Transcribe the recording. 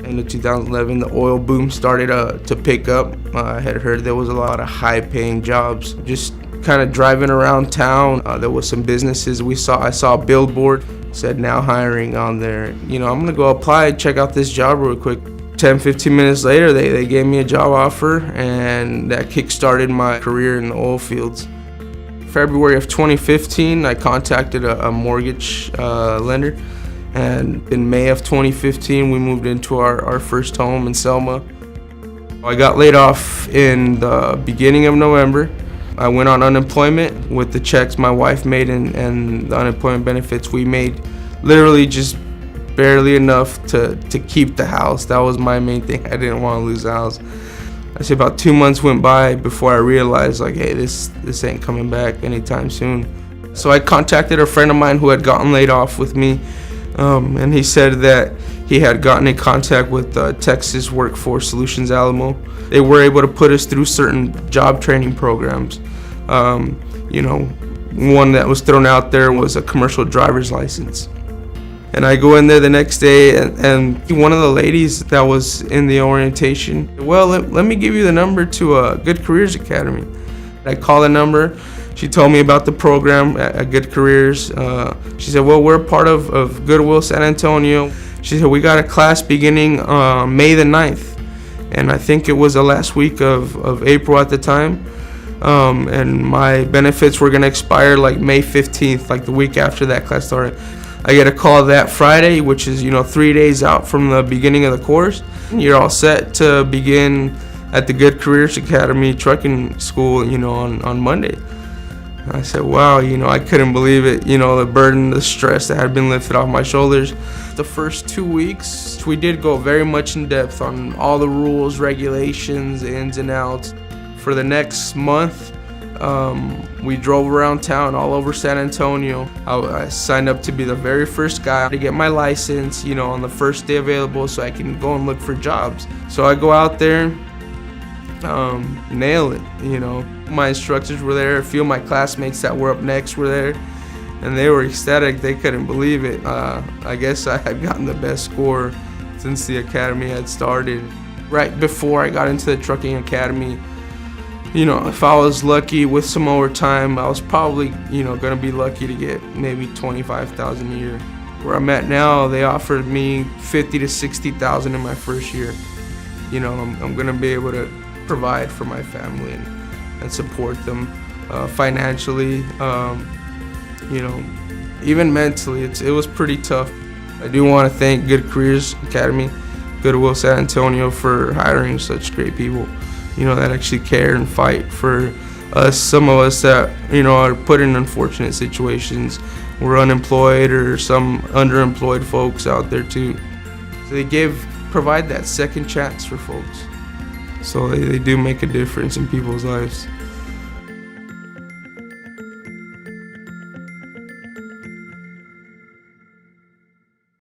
In the 2011, the oil boom started to pick up. I had heard there was a lot of high-paying jobs. Just kind of driving around town, there was some businesses I saw a billboard, said now hiring on there. I'm gonna go apply, check out this job real quick. 10-15 minutes later, they gave me a job offer, and that kick-started my career in the oil fields. February of 2015, I contacted a mortgage lender, and in May of 2015, we moved into our first home in Selma. I got laid off in the beginning of November. I went on unemployment with the checks my wife made and the unemployment benefits we made, literally just barely enough to keep the house. That was my main thing. I didn't want to lose the house. I say about 2 months went by before I realized, like, hey, this ain't coming back anytime soon. So I contacted a friend of mine who had gotten laid off with me, and he said that he had gotten in contact with Texas Workforce Solutions Alamo. They were able to put us through certain job training programs. One that was thrown out there was a commercial driver's license. And I go in there the next day, and one of the ladies that was in the orientation, well, let me give you the number to a Good Careers Academy. I call the number. She told me about the program at Good Careers. She said, well, we're part of Goodwill San Antonio. She said, we got a class beginning May the 9th. And I think it was the last week of April at the time. And my benefits were going to expire like May 15th, like the week after that class started. I get a call that Friday, which is 3 days out from the beginning of the course. You're all set to begin at the Good Careers Academy trucking school, on Monday. I said, wow, I couldn't believe it, the burden, the stress that had been lifted off my shoulders. The first 2 weeks, we did go very much in depth on all the rules, regulations, ins and outs. For the next month, we drove around town all over San Antonio. I signed up to be the very first guy to get my license, on the first day available so I can go and look for jobs. So I go out there, nail it, My instructors were there, a few of my classmates that were up next were there, and they were ecstatic. They couldn't believe it. I guess I had gotten the best score since the academy had started. Right before I got into the trucking academy, if I was lucky with some overtime, I was probably, going to be lucky to get maybe $25,000 a year. Where I'm at now, they offered me $50,000 to $60,000 in my first year. I'm going to be able to provide for my family and support them financially. Even mentally, it was pretty tough. I do want to thank Good Careers Academy, Goodwill San Antonio, for hiring such great people, that actually care and fight for us. Some of us that, are put in unfortunate situations. We're unemployed, or some underemployed folks out there too. So they provide that second chance for folks. So they do make a difference in people's lives.